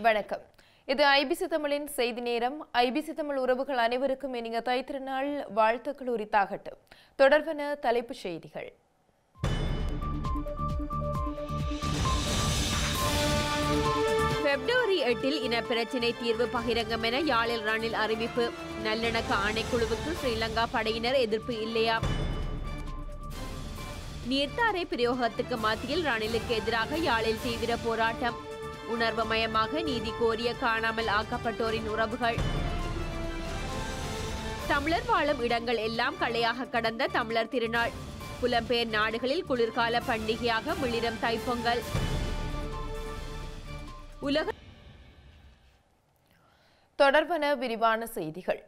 வணக்கம். இது ஐபிசி தமிழின் செய்தி நேரம். ஐபிசி தமிழ் உறவுகள் அனைவருக்கும் இனிய தைத்திருநாள் வாழ்த்துக்கள் உரித்தாகட்டும். தொடர்பான தலைப்புச் செய்திகள். பிப்ரவரி 8 இன பிரச்சினை தீர்வு பகிரங்கம் என யாழில் ரணில் அறிவிப்பு. நல்லிணக்க ஆணைக்குழுவுக்கு ஸ்ரீலங்கா படையினர் எதிர்ப்பு இல்லையா? நீர்த்தாரை பிரயோகத்துக்கு மத்தியில் ரணிலுக்கு எதிராக யாழில் தீவிர போராட்டம். உணர்வுமயமாக நீதி கோரிய காணாமல் ஆக்கப்பட்டோரின் உறவுகள். தமிழர் வாழும் இடங்கள் எல்லாம் களையாக கடந்த தமிழர் திருநாள். புலம்பெயர் நாடுகளில் குளிர்கால பண்டிகையாக மிளிரும் தைப்பொங்கல். உலக தொடர்பான விரிவான செய்திகள்.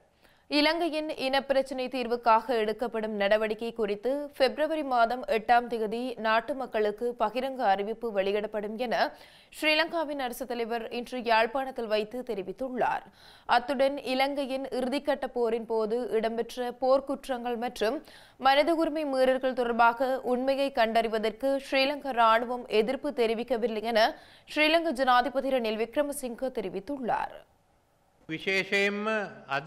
இலங்கையின் இனப்பிரச்சினை தீர்வுக்காக எடுக்கப்படும் நடவடிக்கை குறித்து பிப்ரவரி மாதம் 8ஆம் தேதி நாட்டு மக்களுக்கு பகிரங்க அறிவிப்பு வெளியிடப்படும் என ஸ்ரீலங்காவின் அரசுத் தலைவர் இன்று யாழ்ப்பாணத்தில் வைத்து தெரிவித்துள்ளார். அத்துடன் இலங்கையின் இறுதிக்கட்ட போரின் போது இடம்பெற்ற போர்க்குற்றங்கள் மற்றும் மனித உரிமை மீறல்கள் தொடர்பாக உண்மையை கண்டறிவதற்கு ஸ்ரீலங்கா ராணுவம் எதிர்ப்பு தெரிவிக்கவில்லை என ஸ்ரீலங்கா ஜனாதிபதி ரணில் விக்ரமசிங்க தெரிவித்துள்ளார்.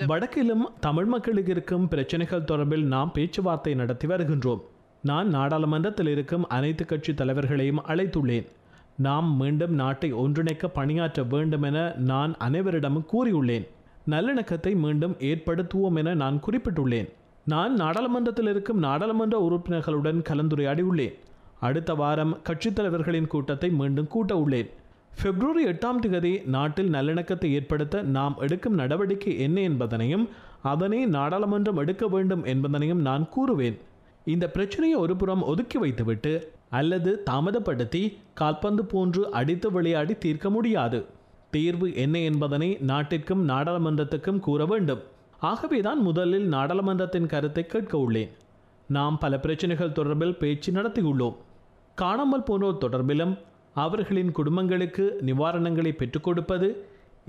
வடக்கிலும் தமிழ் மக்களுக்கு இருக்கும் பிரச்சனைகள் தொடர்பில் நாம் பேச்சுவார்த்தை நடத்தி வருகின்றோம். நான் நாடாளுமன்றத்தில் இருக்கும் அனைத்து கட்சி தலைவர்களையும் அழைத்துள்ளேன். நாம் மீண்டும் நாட்டை ஒன்றிணைக்க பணியாற்ற வேண்டும் என நான் அனைவரிடமும் கூறியுள்ளேன். நல்லிணக்கத்தை மீண்டும் ஏற்படுத்துவோம் என நான் குறிப்பிட்டுள்ளேன். நான் நாடாளுமன்றத்தில் இருக்கும் நாடாளுமன்ற உறுப்பினர்களுடன் கலந்துரையாடியுள்ளேன். அடுத்த வாரம் கட்சித் தலைவர்களின் கூட்டத்தை மீண்டும் கூட்ட உள்ளேன். பிப்ரவரி 8ஆம் தேதி நாட்டில் நல்லிணக்கத்தை ஏற்படுத்த நாம் எடுக்கும் நடவடிக்கை என்ன என்பதனையும் அதனை நாடாளுமன்றம் எடுக்க வேண்டும் என்பதனையும் நான் கூறுவேன். இந்த பிரச்சனையை ஒருபுறம் ஒதுக்கி வைத்துவிட்டு அல்லது தாமதப்படுத்தி கால்பந்து போன்று அடித்து விளையாடி தீர்க்க முடியாது. தீர்வு என்ன என்பதனை நாட்டிற்கும் நாடாளுமன்றத்துக்கும் கூற வேண்டும். ஆகவேதான் முதலில் நாடாளுமன்றத்தின் கருத்தை கேட்க உள்ளேன். நாம் பல பிரச்சனைகள் தொடர்பில் பேச்சு நடத்தியுள்ளோம். காணாமல் போனோர் தொடர்பிலும் அவர்களின் குடும்பங்களுக்கு நிவாரணங்களை பெற்றுக் கொடுப்பது,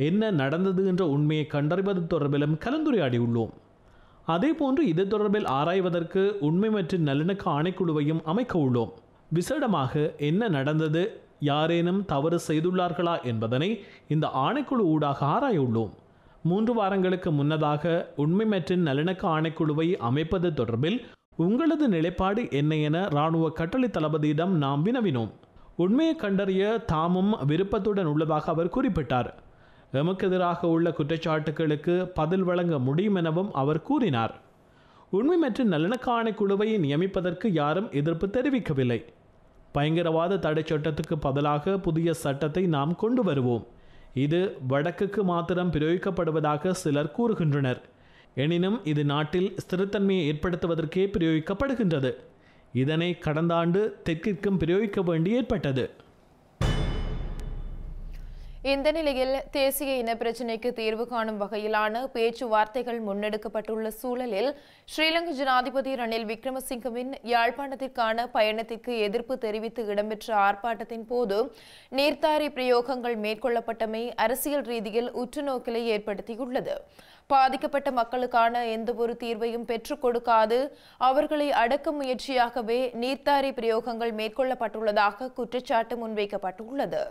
என்ன நடந்தது என்ற உண்மையை கண்டறிவது தொடர்பிலும் கலந்துரையாடியுள்ளோம். அதேபோன்று இது தொடர்பில் ஆராய்வதற்கு உண்மை மற்றும் நல்லிணக்க ஆணைக்குழுவையும் அமைக்க உள்ளோம். விசேடமாக என்ன நடந்தது, யாரேனும் தவறு செய்துள்ளார்களா என்பதனை இந்த ஆணைக்குழு ஊடாக ஆராய உள்ளோம். 3 வாரங்களுக்கு முன்னதாக உண்மை மற்றும் நல்லிணக்க ஆணைக்குழுவை அமைப்பது தொடர்பில் உங்களது நிலைப்பாடு என்ன என இராணுவ கட்டளை தளபதியிடம் நாம் வினவினோம். உண்மையை கண்டறிய தாமும் விருப்பத்துடன் உள்ளதாக அவர் குறிப்பிட்டார். எமக்கு எதிராக உள்ள குற்றச்சாட்டுகளுக்கு பதில் வழங்க முடியும் எனவும் அவர் கூறினார். உண்மை மற்றும் நல்லிணக்க ஆணைக்குழுவை நியமிப்பதற்கு யாரும் எதிர்ப்பு தெரிவிக்கவில்லை. பயங்கரவாத தடை சட்டத்துக்கு பதிலாக புதிய சட்டத்தை நாம் கொண்டு வருவோம். இது வடக்குக்கு மாத்திரம் பிரயோகிக்கப்படுவதாக சிலர் கூறுகின்றனர். எனினும் இது நாட்டில் ஸ்திரத்தன்மையை ஏற்படுத்துவதற்கே பிரயோகிக்கப்படுகின்றது. இதனை கடந்த ஆண்டு தெற்கிற்கும் பிரயோகிக்க வேண்டி ஏற்பட்டது. இந்த நிலையில் தேசிய இன பிரச்சினைக்கு தீர்வு காணும் வகையிலான பேச்சுவார்த்தைகள் முன்னெடுக்கப்பட்டுள்ள சூழலில் ஸ்ரீலங்கா ஜனாதிபதி ரணில் விக்ரமசிங்கவின் யாழ்ப்பாணத்திற்கான பயணத்திற்கு எதிர்ப்பு தெரிவித்து இடம்பெற்ற ஆர்ப்பாட்டத்தின் போது நீர்த்தாரி பிரயோகங்கள் மேற்கொள்ளப்பட்டமை அரசியல் ரீதியில் உற்றுநோக்கலை ஏற்படுத்தியுள்ளது. பாதிக்கப்பட்ட மக்களுக்கான எந்தவொரு தீர்வையும் பெற்றுக் கொடுக்காது அவர்களை அடக்கும் முயற்சியாகவே நீர்த்தாரி பிரயோகங்கள் மேற்கொள்ளப்பட்டுள்ளதாக குற்றச்சாட்டு முன்வைக்கப்பட்டுள்ளது.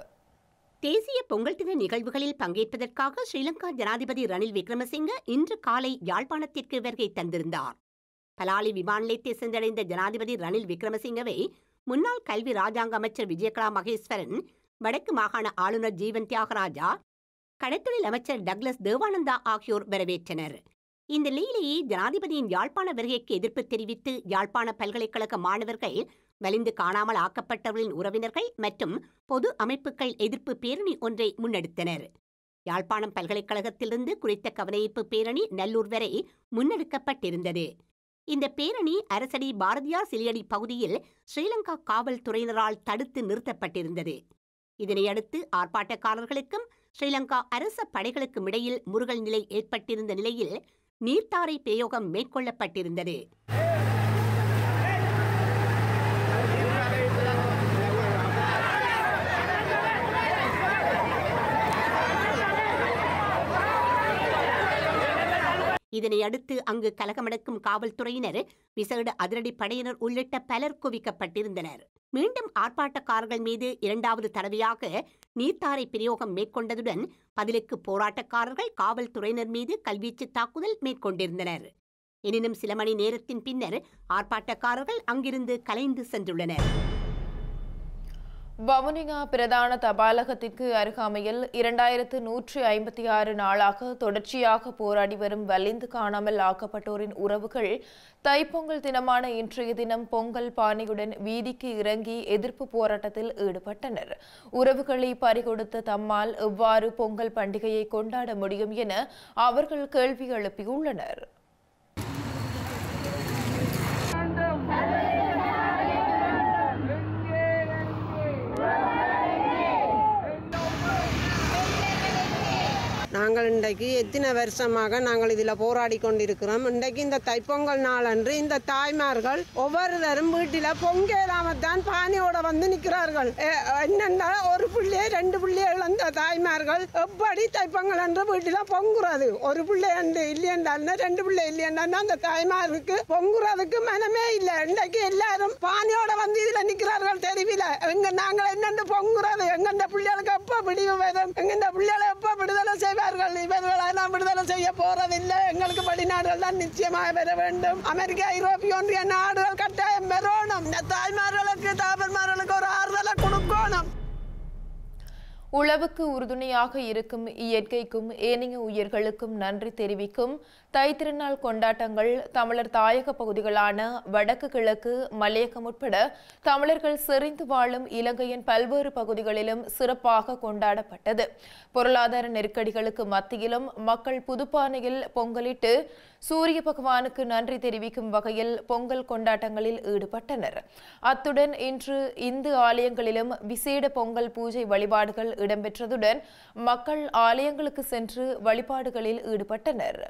தேசிய பொங்கல் தின நிகழ்வுகளில் பங்கேற்பதற்காக ஸ்ரீலங்கா ஜனாதிபதி ரணில் விக்ரமசிங்க இன்று காலை யாழ்ப்பாணத்திற்கு வருகை தந்திருந்தார். பலாலி விமான நிலையத்தை சென்றடைந்த ஜனாதிபதி ரணில் விக்ரமசிங்கவை முன்னாள் கல்வி ராஜாங்க அமைச்சர் விஜயகலா மகேஸ்வரன், வடக்கு மாகாண ஆளுநர் ஜீவன் தியாகராஜா, கடற்தொழில் அமைச்சர் டக்ளஸ் தேவானந்தா ஆகியோர் வரவேற்றனர். இந்த நிலையிலேயே ஜனாதிபதியின் யாழ்ப்பாண வருகைக்கு எதிர்ப்பு தெரிவித்து யாழ்ப்பாண பல்கலைக்கழக மாணவர்கள், வலிந்து காணாமல் ஆக்கப்பட்டவர்களின் உறவினர்கள் மற்றும் பொது அமைப்புகள் எதிர்ப்பு பேரணி ஒன்றை முன்னெடுத்தனர். யாழ்ப்பாணம் பல்கலைக்கழகத்திலிருந்து குறித்த கவனஈர்ப்பு பேரணி நல்லூர் வரை முன்னெடுக்கப்பட்டிருந்தது. இந்த பேரணி அரசடி பாரதியார் சிலையடி பகுதியில் ஸ்ரீலங்கா காவல்துறையினரால் தடுத்து நிறுத்தப்பட்டிருந்தது. இதனையடுத்து ஆர்ப்பாட்டக்காரர்களுக்கும் ஸ்ரீலங்கா அரச படைகளுக்கும் இடையில் முறுகல் நிலை ஏற்பட்டிருந்த நிலையில் நீர்த்தாரை பிரயோகம் மேற்கொள்ளப்பட்டிருந்தது. இதனையடுத்து அங்கு கலகமடக்கும் காவல்துறையினர், விசேட அதிரடி படையினர் உள்ளிட்ட பலர் குவிக்கப்பட்டிருந்தனர். மீண்டும் ஆர்ப்பாட்டக்காரர்கள் மீது இரண்டாவது தடவையாக நீர்த்தாரை பிரயோகம் மேற்கொண்டதுடன் பதிலுக்கு போராட்டக்காரர்கள் காவல்துறையினர் மீது கல்வீச்சு தாக்குதல் மேற்கொண்டிருந்தனர். எனினும் சில மணி நேரத்தின் பின்னர் ஆர்ப்பாட்டக்காரர்கள் அங்கிருந்து கலைந்து சென்றுள்ளனர். வவுனியா பிரதான தபாலகத்திற்கு அருகாமையில் 2156 நாளாக தொடர்ச்சியாக போராடி வரும் வலிந்து காணாமல் ஆக்கப்பட்டோரின் உறவுகள் தைப்பொங்கல் தினமான இன்றைய தினம் பொங்கல் பானையுடன் வீதிக்கு இறங்கி எதிர்ப்பு போராட்டத்தில் ஈடுபட்டனர். உறவுகளை பறிகொடுத்த தம்மால் எவ்வாறு பொங்கல் பண்டிகையை கொண்டாட முடியும் என அவர்கள் கேள்வி எழுப்பியுள்ளனர். நாங்கள் இன்றைக்கு எத்தனை வருஷமாக நாங்கள் இதில் போராடி கொண்டிருக்கிறோம். இன்றைக்கு இந்த தைப்பொங்கல் நாள் அன்று இந்த தாய்மார்கள் ஒவ்வொருத்தரும் வீட்டில் பொங்கலாமத்தான் பானையோட வந்து நிற்கிறார்கள். என்னென்னா ஒரு பிள்ளையை 2 பிள்ளையை இழந்த தாய்மார்கள் எப்படி தைப்பொங்கல் அன்று வீட்டில் பொங்குறது? ஒரு பிள்ளை இல்லையென்றாலும் 2 பிள்ளை இல்லையென்றாலும் அந்த தாய்மாருக்கு பொங்குறதுக்கு மனமே இல்லை. இன்றைக்கு எல்லாரும் பானையோட வந்து இதில் நிற்கிறார்கள் தெருவில். நாங்கள் என்னென்று பொங்குறது? எங்கெண்ட பிள்ளைகளுக்கு எப்போ விடிவு வரும்? எங்கெண்ட பிள்ளைகளை எப்போ விடுதலை செய்வார்கள்? இவர்களை நாம் விடுதலை செய்ய போறதில்லை. எங்களுக்கு வெளிநாடுகள் தான் நிச்சயமாக பெற வேண்டும். அமெரிக்கா, ஐரோப்பிய ஒன்றிய நாடுகள் கட்டாயம் பெறணும். தாய்மார்களுக்கு தாபர்மார்களுக்கு ஒரு ஆறுதலை கொடுக்கணும். உழவுக்கு உறுதுணையாக இருக்கும் இயற்கைக்கும் ஏனைய உயிர்களுக்கும் நன்றி தெரிவிக்கும் தைத்திருநாள் கொண்டாட்டங்கள் தமிழர் தாயக பகுதிகளான வடக்கு கிழக்கு மலையகம் உட்பட தமிழர்கள் செறிந்து வாழும் இலங்கையின் பல்வேறு பகுதிகளிலும் சிறப்பாக கொண்டாடப்பட்டது. பொருளாதார நெருக்கடிகளுக்கு மத்தியிலும் மக்கள் புதுப்பானையில் பொங்கலிட்டு சூரிய பகவானுக்கு நன்றி தெரிவிக்கும் வகையில் பொங்கல் கொண்டாட்டங்களில் ஈடுபட்டனர். அத்துடன் இன்று இந்து ஆலயங்களிலும் விசேட பொங்கல் பூஜை வழிபாடுகள் இடம்பெற்றதுடன் மக்கள் ஆலயங்களுக்கு சென்று வழிபாடுகளில் ஈடுபட்டனர்.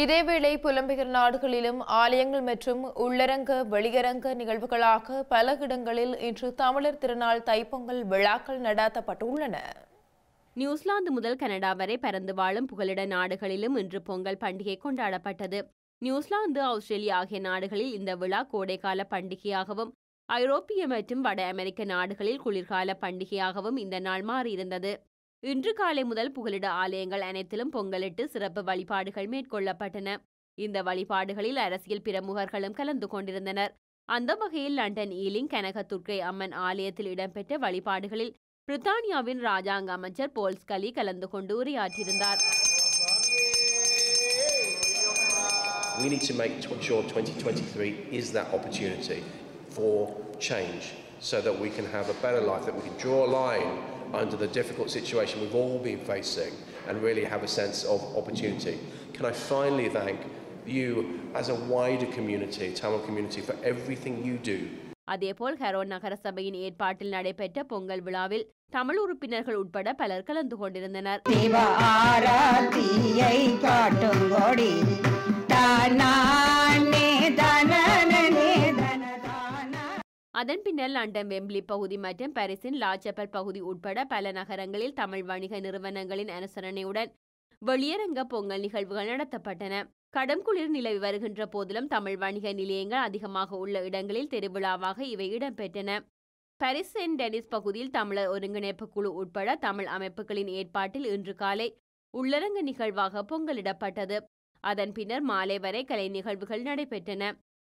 இதேவேளை புலம்பெயர் நாடுகளிலும் ஆலயங்கள் மற்றும் உள்ளரங்க வெளியரங்க நிகழ்வுகளாக பல இடங்களில் இன்று தமிழர் திருநாள் தைப்பொங்கல் விழாக்கள் நடாத்தப்பட்டுள்ளன. நியூசிலாந்து முதல் கனடா வரை பரந்து வாழும் புகலிட நாடுகளிலும் இன்று பொங்கல் பண்டிகை கொண்டாடப்பட்டது. நியூசிலாந்து, ஆஸ்திரேலியா ஆகிய நாடுகளில் இந்த விழா கோடைக்கால பண்டிகையாகவும், ஐரோப்பிய மற்றும் வட அமெரிக்க நாடுகளில் குளிர்கால பண்டிகையாகவும் இந்த நாள் மாறியிருந்தது. இன்று காலை முதல் புகலிட ஆலயங்கள் அனைத்திலும் பொங்கலிட்டு சிறப்பு வழிபாடுகள் மேற்கொள்ளப்பட்டன. இந்த வழிபாடுகளில் அரசியல் பிரமுகர்களும் கலந்து கொண்டிருந்தனர். அந்த வகையில் லண்டன் ஈலிங் கனகதுர்க்கை அம்மன் ஆலயத்தில் இடம்பெற்ற வழிபாடுகளில் பிரித்தானியாவின் ராஜாங்க அமைச்சர் போல் ஸ்கலி கலந்து கொண்டு உரையாற்றியிருந்தார். We need to make sure 2023 is that opportunity for change so that we can have a better life, that we can draw a line under the difficult situation we've all been facing and really have a sense of opportunity. Can I finally thank you as a wider community, Tamil community, for everything you do. அதேபோல் Heron நகரசபையின் ஏற்பாட்டில் நடைபெற்ற பொங்கல் விழாவில் தமிழ் உறுப்பினர்கள் உட்பட பலர் கலந்து கொண்டிருந்தனர். அதன் பின்னர் லண்டன் வெம்பிளி பகுதி மற்றும் பாரிஸின் லாச்சப்பல் பகுதி உட்பட பல நகரங்களில் தமிழ் வணிக நிறுவனங்களின் அனுசரணையுடன் வெளியரங்க பொங்கல் நிகழ்வுகள் நடத்தப்பட்டன. கடும் குளிர் நிலவி வருகின்ற போதிலும் தமிழ் வணிக நிலையங்கள் அதிகமாக உள்ள இடங்களில் திருவிழாவாக இவை இடம்பெற்றன. பாரிஸ் சென்ட் டெனிஸ் பகுதியில் தமிழர் ஒருங்கிணைப்பு குழு உட்பட தமிழ் அமைப்புகளின் ஏற்பாட்டில் இன்று காலை உள்ளரங்க நிகழ்வாக பொங்கலிடப்பட்டது. அதன் பின்னர் மாலை வரை கலை நிகழ்வுகள் நடைபெற்றன.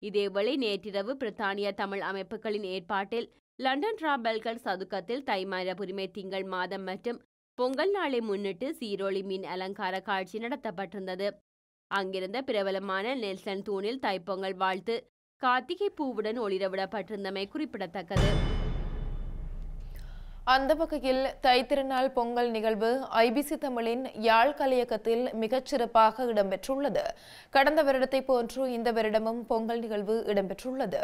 இதேவேளை நேற்றிரவு பிரித்தானிய தமிழ் அமைப்புகளின் ஏற்பாட்டில் லண்டன் டிராபல்கர் சதுக்கத்தில் தைமார உரிமை திங்கள் மாதம் மற்றும் பொங்கல் நாளை முன்னிட்டு சீரோழி மீன் அலங்கார காட்சி நடத்தப்பட்டிருந்தது. அங்கிருந்த பிரபலமான நெல்சன் தூணில் தைப்பொங்கல் வாழ்த்து கார்த்திகை பூவுடன் ஒளிரவிடப்பட்டிருந்தமை குறிப்பிடத்தக்கது. அந்த வகையில் தைத்திருநாள் பொங்கல் நிகழ்வு ஐபிசி தமிழின் யாழ் கலையகத்தில் மிகச்சிறப்பாக இடம்பெற்றுள்ளது. கடந்த வருடத்தை போன்று இந்த வருடமும் பொங்கல் நிகழ்வு இடம்பெற்றுள்ளது.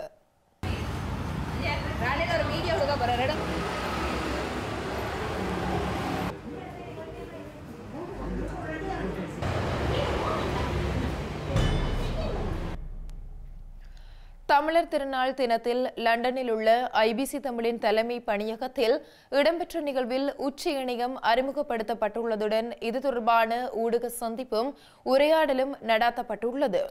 தமிழர் திருநாள் தினத்தில் லண்டனில் உள்ள ஐபிசி தமிழின் தலைமை பணியகத்தில் இடம்பெற்ற நிகழ்வில் உச்சி இணையம் அறிமுகப்படுத்தப்பட்டுள்ளதுடன் இது தொடர்பான ஊடக சந்திப்பும் உரையாடலும் நடாத்தப்பட்டுள்ளது.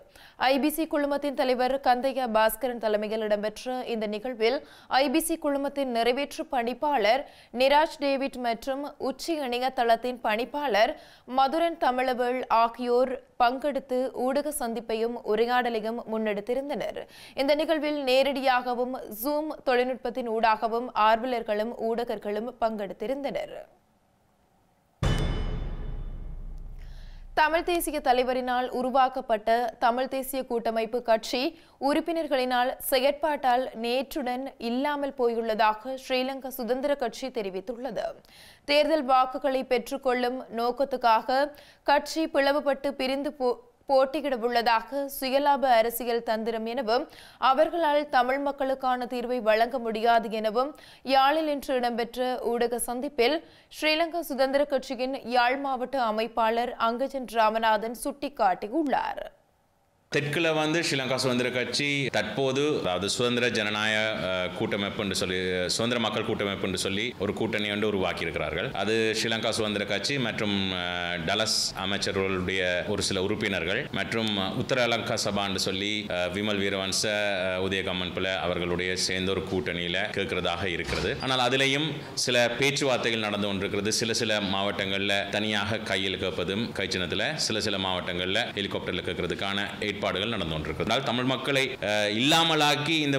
ஐபிசி குழுமத்தின் தலைவர் கந்தையா பாஸ்கரன் தலைமையில் இடம்பெற்ற இந்த நிகழ்வில் ஐபிசி குழுமத்தின் நிறைவேற்று பணிப்பாளர் நிராஜ் டேவிட் மற்றும் உச்சி இணைய தளத்தின் பணிப்பாளர் மதுரன் தமிழவேள் ஆகியோர் பங்கெடுத்து ஊடக சந்திப்பையும் உரையாடலையும் முன்னெடுத்திருந்தனர். இந்த நிகழ்வில் நேரடியாகவும் ஜூம் தொழில்நுட்பத்தின் ஊடாகவும் ஆர்வலர்களும் ஊடகர்களும் பங்கெடுத்திருந்தனர். தமிழ் தேசிய தலைவரினால் உருவாக்கப்பட்ட தமிழ் தேசிய கூட்டமைப்பு கட்சி உறுப்பினர்களினால் செயற்பாட்டால் நேற்றுடன் இல்லாமல் போயுள்ளதாக ஸ்ரீலங்கா சுதந்திர கட்சி தெரிவித்துள்ளது. தேர்தல் வாக்குகளை பெற்றுக்கொள்ளும் நோக்கத்துக்காக கட்சி பிளவுபட்டு பிரிந்து போட்டியிட உள்ளதாக சுயலாப அரசியல் தந்திரம் எனவும் அவர்களால் தமிழ் மக்களுக்கான தீர்வை வழங்க முடியாது எனவும் யாழில் இன்று இடம்பெற்ற ஊடக சந்திப்பில் ஸ்ரீலங்கா சுதந்திர கட்சியின் யாழ் மாவட்ட அமைப்பாளர் அங்கஜன் ராமநாதன் சுட்டிக்காட்டியுள்ளார். தெற்குல ஸ்ரீலங்கா சுதந்திர கட்சி தற்போது அதாவது சுதந்திர ஜனநாயக கூட்டமைப்பு என்று சொல்லி சுதந்திர மக்கள் கூட்டமைப்பு என்று சொல்லி ஒரு கூட்டணி உருவாக்கி இருக்கிறார்கள். அது ஸ்ரீலங்கா சுதந்திர கட்சி மற்றும் டலஸ் அமைச்சர்களுடைய ஒரு சில உறுப்பினர்கள் மற்றும் உத்தர லங்கா சபா என்று சொல்லி விமல் வீரவன்ச உதயகம்மன் பிள்ளை அவர்களுடைய சேர்ந்த ஒரு கூட்டணியில கேட்கிறதாக இருக்கிறது. ஆனால் அதிலேயும் சில பேச்சுவார்த்தைகள் நடந்து கொண்டிருக்கிறது. சில மாவட்டங்களில் தனியாக கையில் கேட்பதும் கைச்சின்னத்தில் சில மாவட்டங்களில் ஹெலிகாப்டரில் கேட்கறதுக்கான ஏற்பாடுகள் நடந்து கொண்டிருக்கிறது. தமிழ் மக்களை இல்லாமலாக்கி இந்த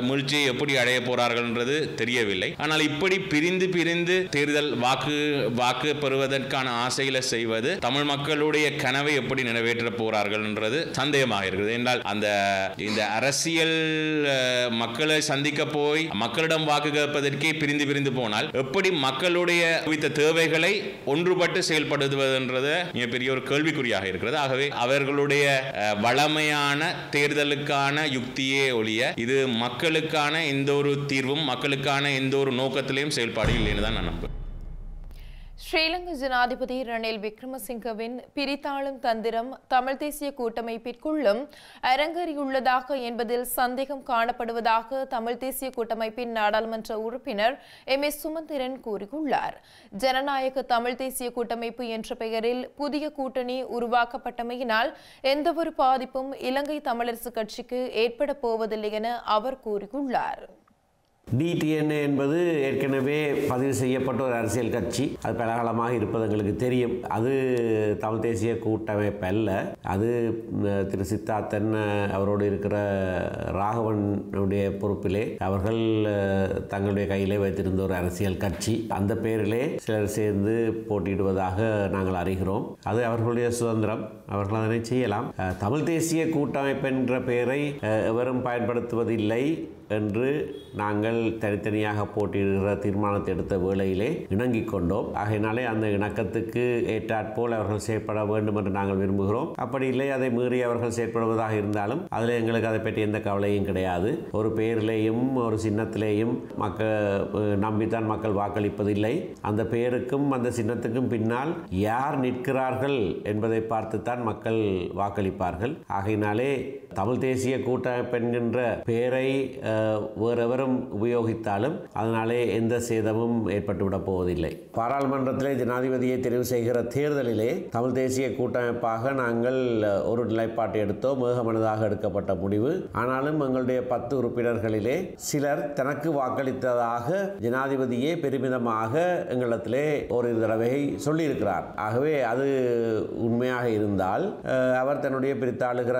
முயற்சியை எப்படி அடைய போறார்கள் என்றது தெரியவில்லை. ஆனால் இப்படி பிரிந்து தேர்தல் வாக்கு பெறுவதற்கான ஆசையில செய்வது தமிழ் மக்களுடைய கனவை எப்படி நிறைவேற்ற போறார்கள் என்றது சந்தேகமாக இருக்கிறது. என்றால் இந்த அரசியல் மக்களை சந்திக்க போய் மக்களிடம் வாக்கு கேட்பதற்கே பிரிந்து போனால் எப்படி மக்களுடைய தேவைகளை ஒன்றுபட்டு செயல்படுத்துவதுன்றது மிகப்பெரிய ஒரு கேள்விக்குறியாக இருக்கிறது. ஆகவே அவர்களுடைய வளமையான தேர்தலுக்கான யுக்தியே ஒழிய இது மக்களுக்கான எந்த ஒரு தீர்வும் மக்களுக்கான எந்த ஒரு நோக்கத்திலையும் செயல்பாடு இல்லைன்னு தான் நான் நம்புறேன். ஸ்ரீலங்கா ஜனாதிபதி ரணில் விக்ரமசிங்கவின் பிரித்தாளும் தந்திரம் தமிழ் தேசிய கூட்டமைப்பிற்குள்ளும் அரங்கேறியுள்ளதாக என்பதில் சந்தேகம் காணப்படுவதாக தமிழ் தேசிய கூட்டமைப்பின் நாடாளுமன்ற உறுப்பினர் எம்.எஸ். சுமந்திரன் கூறியுள்ளார். ஜனநாயக தமிழ் தேசிய கூட்டமைப்பு என்ற பெயரில் புதிய கூட்டணி உருவாக்கப்பட்டமையினால் எந்தவொரு பாதிப்பும் இலங்கை தமிழரசு கட்சிக்கு ஏற்பட போவதில்லை என அவர் கூறியுள்ளார். டிடிஎன்ஏ என்பது ஏற்கனவே பதிவு செய்யப்பட்ட ஒரு அரசியல் கட்சி. அது பலகாலமாக இருப்பது எங்களுக்கு தெரியும். அது தமிழ் தேசிய கூட்டமைப்பு அல்ல. அது திரு சித்தார்த்தன் அவரோடு இருக்கிற ராகவனுடைய பொறுப்பிலே அவர்கள் தங்களுடைய கையிலே வைத்திருந்த ஒரு அரசியல் கட்சி. அந்த பெயரிலே சிலர் சேர்ந்து போட்டியிடுவதாக நாங்கள் அறிகிறோம். அது அவர்களுடைய சுதந்திரம், அவர்கள் அதனை செய்யலாம். தமிழ் தேசிய கூட்டமைப்பு என்ற பெயரை எவரும் பயன்படுத்துவதில்லை என்று நாங்கள் தனித்தனியாக போட்டியிடுகிற தீர்மானத்தை எடுத்த வேளையிலே இணங்கிக் கொண்டோம். ஆகையினாலே அந்த இணக்கத்துக்கு ஏற்றாற்போல் அவர்கள் செயற்பட வேண்டும் என்று நாங்கள் விரும்புகிறோம். அப்படி இல்லை, அதை மீறி அவர்கள் செயற்படுவதாக இருந்தாலும் அதில் எங்களுக்கு அதை பற்றி எந்த கவலையும் கிடையாது. ஒரு பெயரிலேயும் ஒரு சின்னத்திலேயும் நம்பித்தான் மக்கள் வாக்களிப்பதில்லை. அந்த பெயருக்கும் அந்த சின்னத்துக்கும் பின்னால் யார் நிற்கிறார்கள் என்பதை பார்த்துத்தான் மக்கள் வாக்களிப்பார்கள். ஆகையினாலே தமிழ் தேசிய கூட்டமைப்பு என்கின்ற பெயரை வேறெவரும் உபயோகித்தாலும் அதனாலே எந்த சேதமும் ஏற்பட்டுவிடப் போவதில்லை. பாராளுமன்றத்திலே ஜனாதிபதியை தெரிவு செய்கிற தேர்தலிலே தமிழ் தேசிய கூட்டமைப்பாக நாங்கள் ஒரு நிலைப்பாட்டை எடுத்தோம். ஏகமனதாக எடுக்கப்பட்ட முடிவு. ஆனாலும் எங்களுடைய 10 உறுப்பினர்களிலே சிலர் தனக்கு வாக்களித்ததாக ஜனாதிபதியே பெருமிதமாக எங்களிடத்திலே ஒரு தடவை சொல்லியிருக்கிறார். ஆகவே அது உண்மையாக இருந்தால் அவர் தன்னுடைய பிரித்தாளுகிற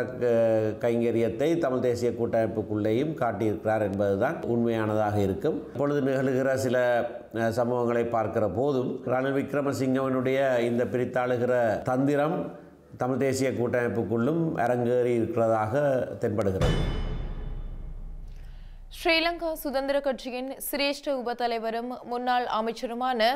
கைங்கரியத்தை தமிழ் தேசிய கூட்டமைப்புக்குள்ளேயும் காட்டியிருக்கிறார் என்பதுதான் உண்மையானதாக இருக்கும். இப்பொழுது நிகழ்கிற சில சம்பவங்களை பார்க்கிற போதும் ரணில் விக்ரமசிங்கவனுடைய இந்த பிரித்தாளுகிற தந்திரம் தமிழ் தேசிய கூட்டமைப்புக்குள்ளும் அரங்கேறி இருக்கிறதாக தென்படுகிறது. ஸ்ரீலங்கா சுதந்திர கட்சியின் சிரேஷ்ட உபத்தலைவரும் முன்னாள் அமைச்சருமான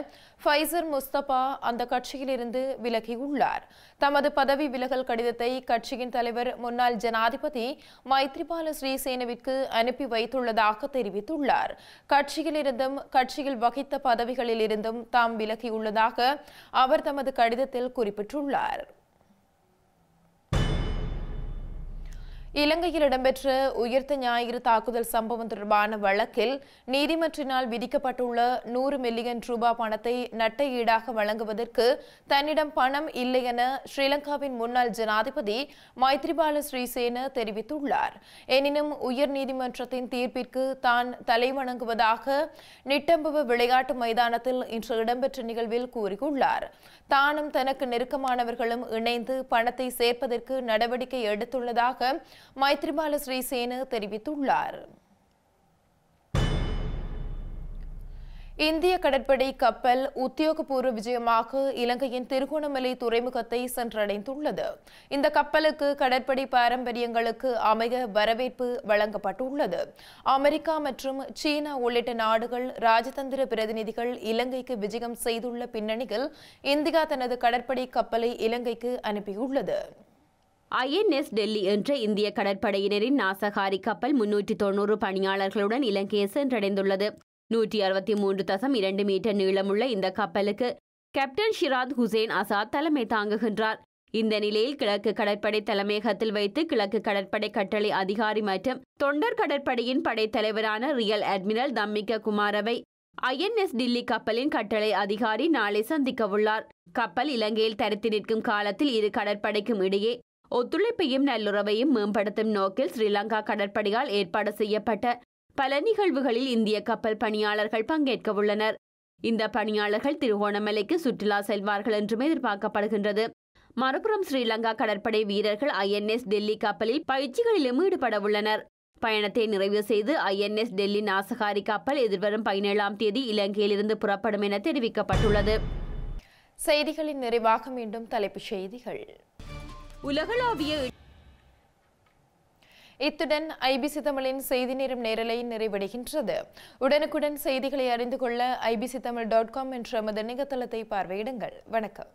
ஃபைசர் முஸ்தபா அந்த கட்சியிலிருந்து விலகியுள்ளார். தமது பதவி விலகல் கடிதத்தை கட்சியின் தலைவர் முன்னாள் ஜனாதிபதி மைத்ரிபால சிறிசேனவிற்கு அனுப்பி வைத்துள்ளதாக தெரிவித்துள்ளார். கட்சியிலிருந்தும் கட்சியில் வகித்த பதவிகளில் இருந்தும் தாம் விலகியுள்ளதாக அவர் தமது கடிதத்தில் குறிப்பிட்டுள்ளார். இலங்கையில் இடம்பெற்ற உயிர்த்த ஞாயிறு தாக்குதல் சம்பவம் தொடர்பான வழக்கில் நீதிமன்றினால் விதிக்கப்பட்டுள்ள 100 மில்லியன் ரூபாய் பணத்தை நட்ட ஈடாக வழங்குவதற்கு தன்னிடம் பணம் இல்லை என ஸ்ரீலங்காவின் முன்னாள் ஜனாதிபதி மைத்ரிபால சிறிசேன தெரிவித்துள்ளார். எனினும் உயர் நீதிமன்றத்தின் தீர்ப்பிற்கு தான் தலைவணங்குவதாக நிட்டம்புவ விளையாட்டு மைதானத்தில் இன்று இடம்பெற்ற நிகழ்வில் கூறியுள்ளார். தானும் தனக்கு நெருக்கமானவர்களும் இணைந்து பணத்தை சேர்ப்பதற்கு நடவடிக்கை எடுத்துள்ளதாக மைத்ரிபால சிறிசேன தெரிவித்துள்ளார். இந்திய கடற்படை கப்பல் உத்தியோகபூர்வ விஜயமாக இலங்கையின் திருகோணமலை துறைமுகத்தை சென்றடைந்துள்ளது. இந்த கப்பலுக்கு கடற்படை பாரம்பரியங்களுக்கு அமைய வரவேற்பு வழங்கப்பட்டுள்ளது. அமெரிக்கா மற்றும் சீனா உள்ளிட்ட நாடுகள் ராஜதந்திர பிரதிநிதிகள் இலங்கைக்கு விஜயம் செய்துள்ள பின்னணியில் இந்தியா தனது கடற்படை கப்பலை இலங்கைக்கு அனுப்பியுள்ளது. INS டெல்லி என்ற இந்திய கடற்படையினரின் நாசகாரி கப்பல் 390 பணியாளர்களுடன் இலங்கையை சென்றடைந்துள்ளது. 163.2 மீட்டர் நீளமுள்ள இந்த கப்பலுக்கு கேப்டன் ஷிராத் ஹுசேன் அசாத் தலைமை தாங்குகின்றார். இந்த நிலையில் கிழக்கு கடற்படை தலைமையகத்தில் வைத்து கிழக்கு கடற்படை கட்டளை அதிகாரி மற்றும் தொண்டர் கடற்படையின் படைத்தலைவரான ரியல் அட்மிரல் தம்மிக்க குமாரவை INS டில்லி கப்பலின் கட்டளை அதிகாரி நாளை சந்திக்கவுள்ளார். கப்பல் இலங்கையில் தரித்து நிற்கும் காலத்தில் இரு கடற்படைக்கும் இடையே ஒத்துழைப்பையும் நல்லுறவையும் மேம்படுத்தும் நோக்கில் ஸ்ரீலங்கா கடற்படையால் ஏற்பாடு செய்யப்பட்ட பல நிகழ்வுகளில் இந்திய கப்பல் பணியாளர்கள் பங்கேற்க உள்ளனர். இந்த பணியாளர்கள் திருகோணமலைக்கு சுற்றுலா செல்வார்கள் என்றும் எதிர்பார்க்கப்படுகின்றது. மறுபுறம் ஸ்ரீலங்கா கடற்படை வீரர்கள் INS டெல்லி கப்பலில் பயிற்சிகளிலும் ஈடுபட உள்ளனர். பயணத்தை நிறைவு செய்து INS டெல்லி நாசகாரி கப்பல் எதிர்வரும் 17ஆம் தேதி இலங்கையிலிருந்து புறப்படும் என தெரிவிக்கப்பட்டுள்ளது. செய்திகளின் நிறைவாக மீண்டும் தலைப்புச் செய்திகள். உலகளாவிய இத்துடன் IBC தமிழின் செய்தி நேரம் நேரலை நிறைவடைகின்றது. உடனுக்குடன் செய்திகளை அறிந்து கொள்ள ibctamil.com என்ற நமது இணையதளத்தை பார்வையிடுங்கள். வணக்கம்.